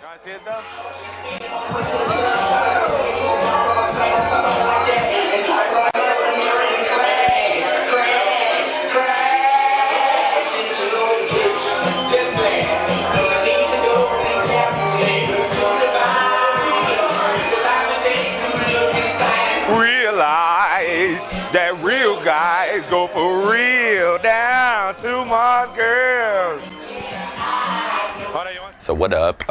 I see it though? Realize that real guys go for real down to Mars girls. So what up?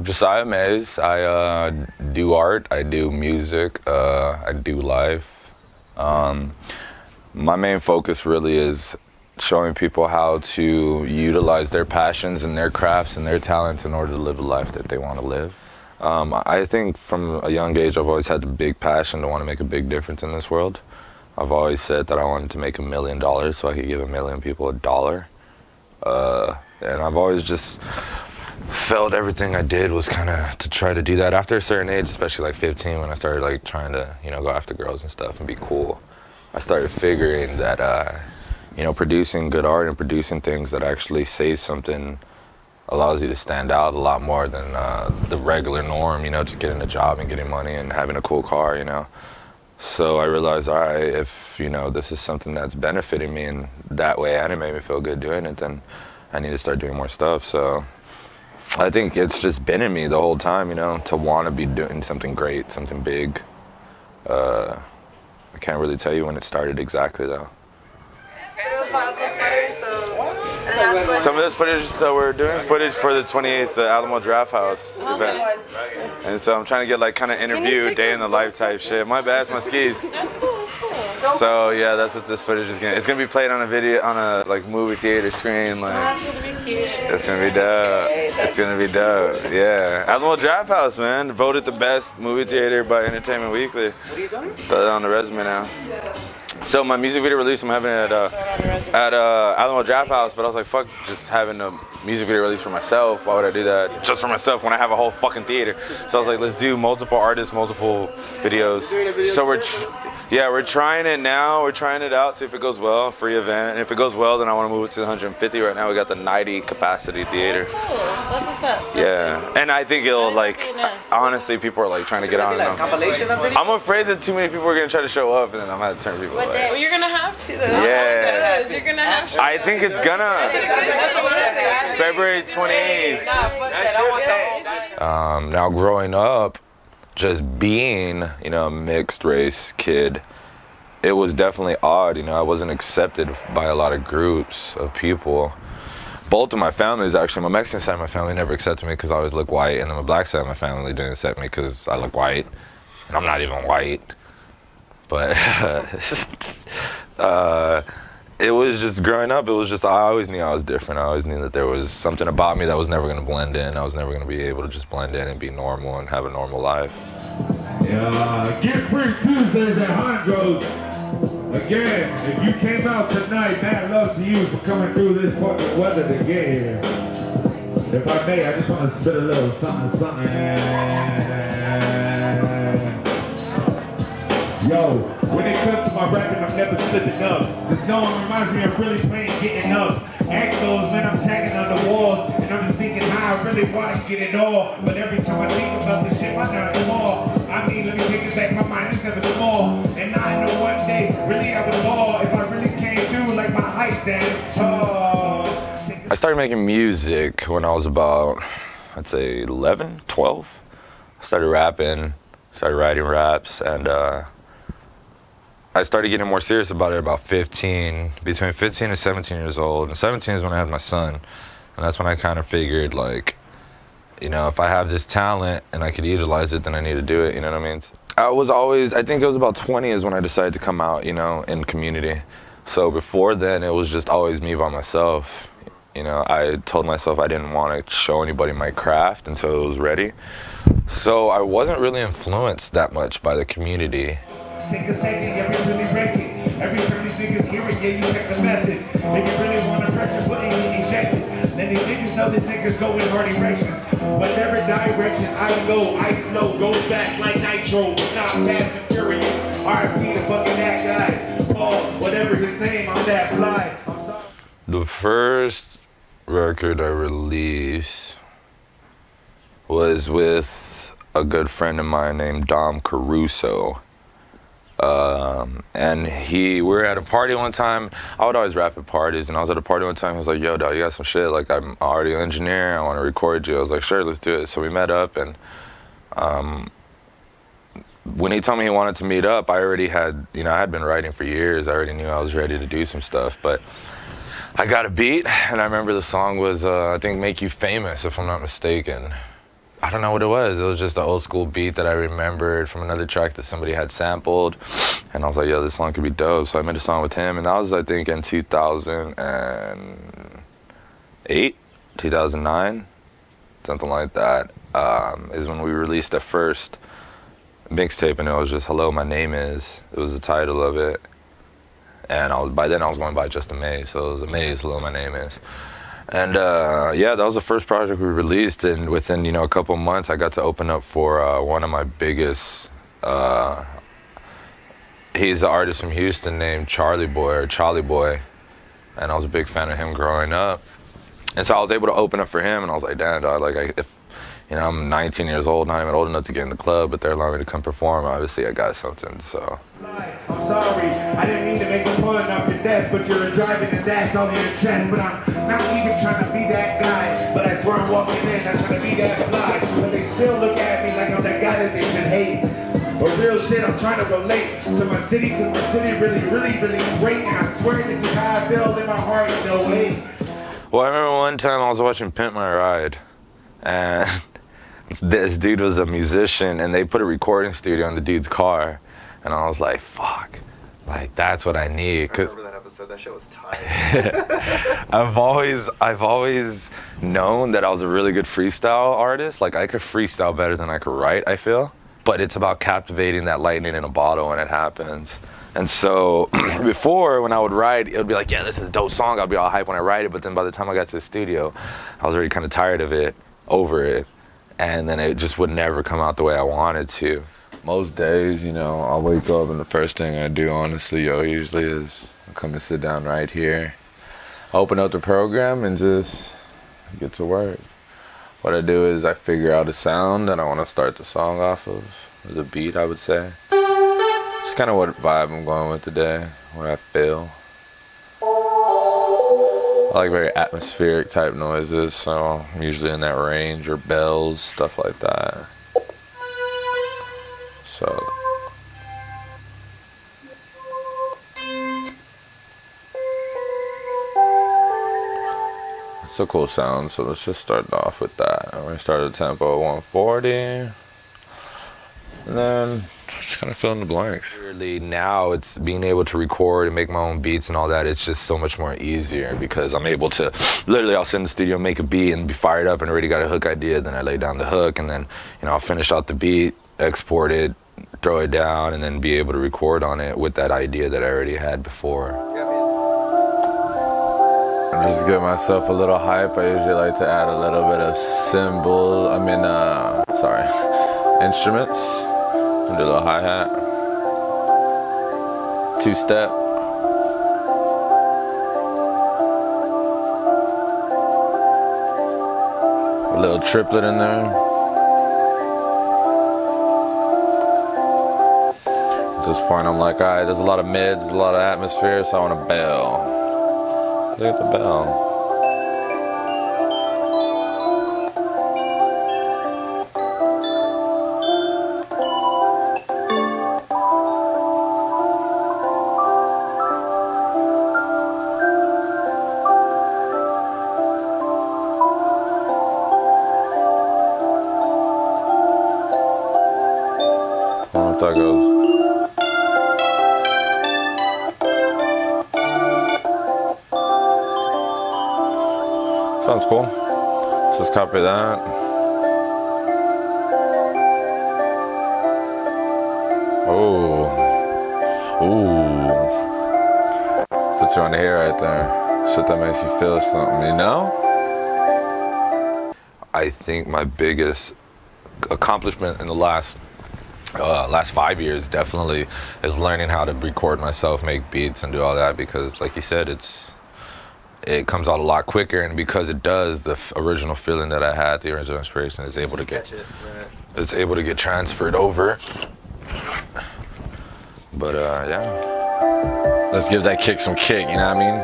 Josiah Amaze. I do art, I do music, I do life. My main focus really is showing people how to utilize their passions and their crafts and their talents in order to live the life that they want to live. I think from a young age I've always had a big passion to want to make a big difference in this world. I've always said that I wanted to make $1 million so I could give 1 million people $1. And I've always just felt everything I did was kind of to try to do that. After a certain age, especially like 15, when I started like trying to, go after girls and stuff and be cool, I started figuring that, producing good art and producing things that actually say something allows you to stand out a lot more than the regular norm, just getting a job and getting money and having a cool car, So I realized, all right, if, this is something that's benefiting me in that way and it made me feel good doing it, then I need to start doing more stuff. So I think it's just been in me the whole time, to want to be doing something great, something big. I can't really tell you when it started exactly, though. It was my uncle's sweater, so... Some of this footage, so we're doing footage for the 28th Alamo Draft House event. And so I'm trying to get like kind of interview, day in the life type shit. My bad, it's my skis. That's cool, that's cool. So yeah, that's what this footage is gonna. It's gonna be played on a video, on a like movie theater screen. Like, that's gonna be cute. It's gonna be dope. It's gonna be dope. Yeah, Alamo Draft House, man, voted the best movie theater by Entertainment Weekly. What are you doing? Put it on the resume now. So my music video release, I'm having it at Alamo Draft House, but I was like, fuck, just having a music video release for myself. Why would I do that just for myself when I have a whole fucking theater? So I was like, let's do multiple artists, multiple videos. So we're trying it now. We're trying it out, see if it goes well. Free event. And if it goes well, then I want to move it to 150. Right now we got the 90 capacity theater. That's cool. That's what's up. Yeah, and I think it'll honestly, people are like trying to get on it now. Compilation of videos? I'm afraid that too many people are gonna try to show up, and then I'm gonna turn people away. Well, you're gonna have to, though. Yeah. You're gonna have to. I think it's gonna. February 28th. Now growing up, just being, a mixed race kid, it was definitely odd. I wasn't accepted by a lot of groups of people. Both of my families, actually, my Mexican side of my family never accepted me because I always look white, and then my black side of my family didn't accept me because I look white, and I'm not even white. But it was just growing up, I always knew I was different. I always knew that there was something about me that was never going to blend in. I was never going to be able to just blend in and be normal and have a normal life. Yeah, get free Tuesdays at Hondros. Again, if you came out tonight, mad love to you for coming through this fucking weather to get here. If I may, I just want to spit a little something. Yo, when it comes to my rapping, I'm never slipping up. This song reminds me of really playing getting up. Act those when I'm tagging on the walls, and I'm just thinking how I really want to get it all. But every time I think about this shit, my mind is small. I mean, let me take it back, my mind is never small. And I know one day, really I would fall if I really came through like my height stands tall. I started making music when I was about, I'd say 11, 12. I started rapping, started writing raps, and I started getting more serious about it about 15, between 15 and 17 years old. And 17 is when I had my son. And that's when I kind of figured, like, if I have this talent and I could utilize it, then I need to do it, you know what I mean? I think it was about 20 is when I decided to come out, in community. So before then, it was just always me by myself. I told myself I didn't want to show anybody my craft until it was ready. So I wasn't really influenced that much by the community. Take a second, every really break it. Every time these niggas hear it, yeah, you check the method. If you really want to pressure, put it in ejected. Then these niggas know these niggas go in hard directions. Whatever direction I go, I flow, goes back like nitro, not fast and furious. RIP the fucking that guy. Paul, whatever his name, I'm that fly. The first record I released, was with a good friend of mine named Dom Caruso. And we were at a party one time. I would always rap at parties, and I was at a party one time. He was like, yo, dog, you got some shit? Like, I'm an audio engineer. I want to record you. I was like, sure, let's do it. So we met up, and when he told me he wanted to meet up, I already had, I had been writing for years. I already knew I was ready to do some stuff, but I got a beat, and I remember the song was, I think, Make You Famous, if I'm not mistaken. I don't know what it was. It was just an old school beat that I remembered from another track that somebody had sampled. And I was like, yo, this song could be dope. So I made a song with him. And that was, I think, in 2008, 2009, something like that, is when we released the first mixtape. And it was just Hello, My Name Is. It was the title of it. And by then I was going by just Amaze. So it was Amaze, Hello, My Name Is. And yeah, that was the first project we released, and within a couple months, I got to open up for one of my biggest. He's an artist from Houston named Charlie Boy, and I was a big fan of him growing up. And so I was able to open up for him, and I was like, damn, dog, like if I'm 19 years old, not even old enough to get in the club, but they're allowing me to come perform. Obviously, I got something. So. I'm sorry, I didn't mean to make a pun off your desk, but you're driving and that's all in your chest. But I'm not even trying to be that guy, but I swear I'm walking in, I'm trying to be that fly. But they still look at me like I'm that guy that they should hate. But real shit, I'm trying to relate to my city, cause my city really great. And I swear this is how I feel in my heart, no way. Well, I remember one time I was watching Pimp My Ride, and this dude was a musician, and they put a recording studio in the dude's car. And I was like, fuck, like that's what I need. I remember that episode, that shit was tight. I've always known that I was a really good freestyle artist. Like I could freestyle better than I could write, I feel. But it's about captivating that lightning in a bottle when it happens. And so before, when I would write, it would be like, yeah, this is a dope song. I'll be all hype when I write it. But then by the time I got to the studio, I was already kind of tired of it, over it. And then it just would never come out the way I wanted to. Most days, I'll wake up and the first thing I do, honestly, usually is come and sit down right here, open up the program, and just get to work. What I do is I figure out a sound that I want to start the song off of, the beat, I would say. It's kind of what vibe I'm going with today, what I feel. I like very atmospheric type noises, so I'm usually in that range, or bells, stuff like that. So it's a cool sound, so let's just start off with that. I'm going to start at a tempo of 140, and then just kind of fill in the blanks. Really, now it's being able to record and make my own beats and all that. It's just so much more easier because I'm able to literally, I'll sit in the studio, make a beat, and be fired up and already got a hook idea. Then I lay down the hook, and then I'll finish out the beat, export it, throw it down, and then be able to record on it with that idea that I already had before. Just to give myself a little hype, I usually like to add a little bit of instruments. Do a little hi-hat, two-step. A little triplet in there. At this point, I'm like, all right, there's a lot of mids, a lot of atmosphere, so I want a bell. Look at the bell. That goes. Sounds cool. Let's just copy that. Oh. Ooh. That's what you want to hear right there. Shit that makes you feel something, I think my biggest accomplishment in the last 5 years definitely is learning how to record myself, make beats, and do all that, because like you said, it's it comes out a lot quicker, and because it does, the original feeling that I had, the original inspiration, is able to get it's able to get transferred over. But yeah, let's give that kick some kick, you know what I mean?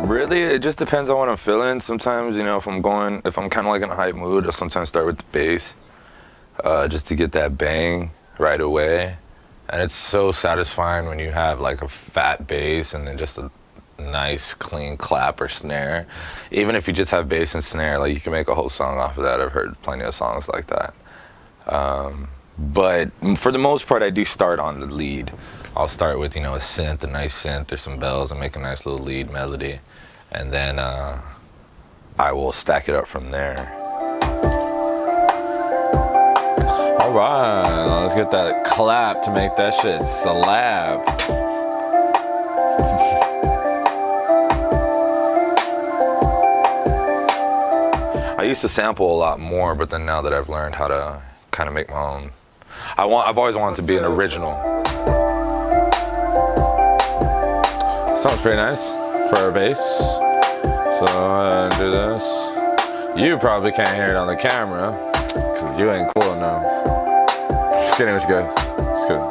Really, it just depends on what I'm feeling. Sometimes, you know, if I'm kind of like in a hype mood, I'll sometimes start with the bass, just to get that bang right away. And it's so satisfying when you have like a fat bass and then just a nice clean clap or snare. Even if you just have bass and snare, like you can make a whole song off of that. I've heard plenty of songs like that. But for the most part, I do start on the lead. I'll start with, you know, a nice synth or some bells, and make a nice little lead melody. And then I will stack it up from there. All right, let's get that clap to make that shit slap. I used to sample a lot more, but then now that I've learned how to kind of make my own, I've always wanted to be an original. Sounds pretty nice for a bass. So I'm gonna do this. You probably can't hear it on the camera because you ain't cool enough. Just kidding with you guys. Just kidding.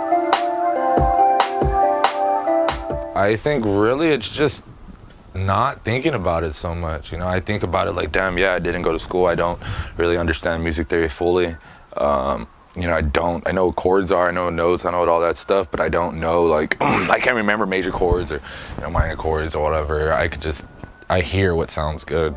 I think really it's just not thinking about it so much. You know, I think about it like, damn, yeah, I didn't go to school. I don't really understand music theory fully. You know, I know what chords are, I know notes, I know all that stuff, but I don't know, like, I can't remember major chords or, you know, minor chords or whatever. I hear what sounds good.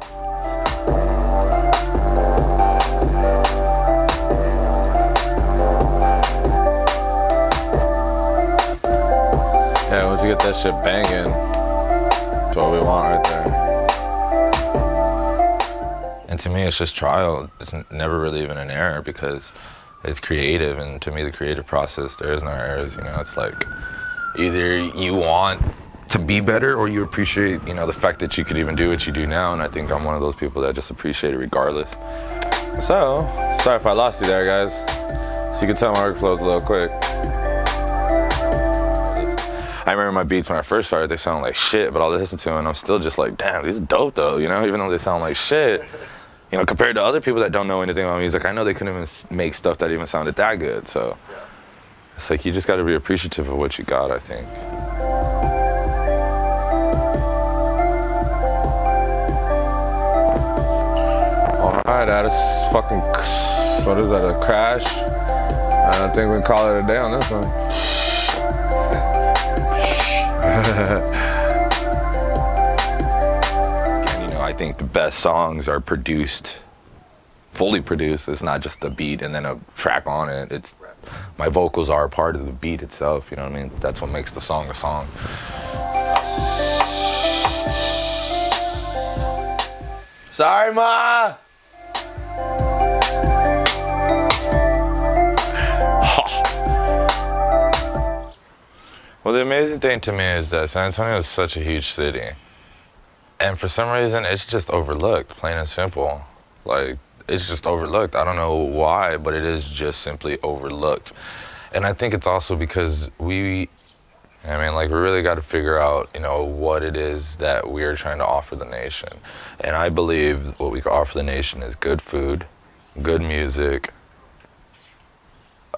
Yeah, once you get that shit banging, that's what we want right there. And to me, it's just trial. It's never really even an error because it's creative, and to me, the creative process, there is no errors. You know, it's like either you want to be better or you appreciate, you know, the fact that you could even do what you do now. And I think I'm one of those people that just appreciate it regardless. So, sorry if I lost you there, guys. So you can tell my workflow's a little quick. I remember my beats when I first started, they sound like shit, but I'll listen to them and I'm still just like, damn, these are dope though, you know, even though they sound like shit. You know, compared to other people that don't know anything about music, I know they couldn't even make stuff that even sounded that good. So it's like you just got to be appreciative of what you got, I think. All right, that is fucking, what is that, a crash? I think we can call it a day on this one. I think the best songs are fully produced. It's not just a beat and then a track on it. It's my vocals are a part of the beat itself, you know what I mean? That's what makes the song a song. Sorry, Ma! Well, the amazing thing to me is that San Antonio is such a huge city. And for some reason, it's just overlooked, plain and simple. Like, it's just overlooked. I don't know why, but it is just simply overlooked. And I think it's also because we really got to figure out, you know, what it is that we are trying to offer the nation. And I believe what we can offer the nation is good food, good music,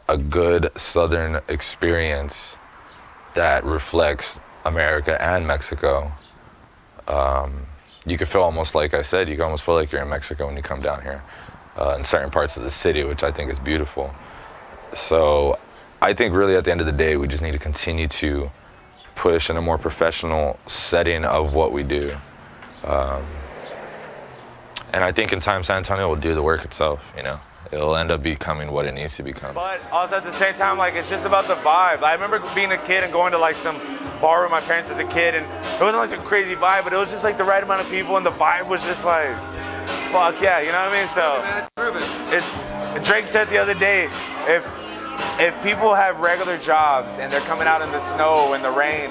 a good Southern experience that reflects America and Mexico. You can feel almost like I said, you can almost feel like you're in Mexico when you come down here in certain parts of the city, which I think is beautiful. So I think really at the end of the day, we just need to continue to push in a more professional setting of what we do. And I think in time, San Antonio will do the work itself, you know. It'll end up becoming what it needs to become. But also at the same time, like, it's just about the vibe. I remember being a kid and going to like some bar with my parents as a kid, and it wasn't like some crazy vibe, but it was just like the right amount of people, and the vibe was just like, fuck yeah, you know what I mean? So it's, Drake said the other day, if people have regular jobs and they're coming out in the snow and the rain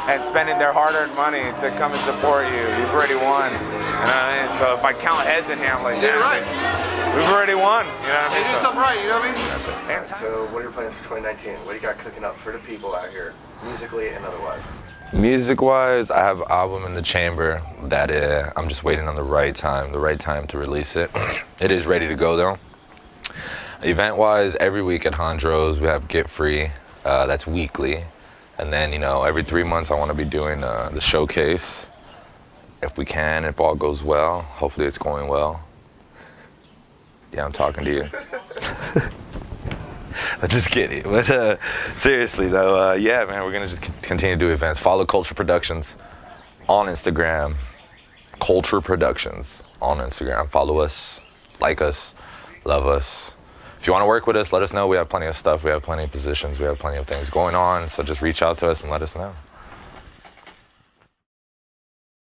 and spending their hard-earned money to come and support you, you've already won. You know what I mean? So if I count heads in here, I'm like, damn. Right. we've already won. You know what I They mean? do So- something right, you know what I mean? That's it. Alright, so what are your plans for 2019? What do you got cooking up for the people out here, musically and otherwise? Music-wise, I have an album in the chamber that I'm just waiting on the right time to release it. It is ready to go though. Event-wise, every week at Hondros we have Get Free. That's weekly, and then every 3 months I want to be doing the showcase. If we can, if all goes well. Hopefully it's going well. Yeah, I'm talking to you. I'm just kidding. But seriously though, yeah, man, we're gonna just continue to do events. Follow Culture Productions on Instagram. Culture Productions on Instagram. Follow us, like us, love us. If you want to work with us, let us know. We have plenty of stuff. We have plenty of positions. We have plenty of things going on. So just reach out to us and let us know.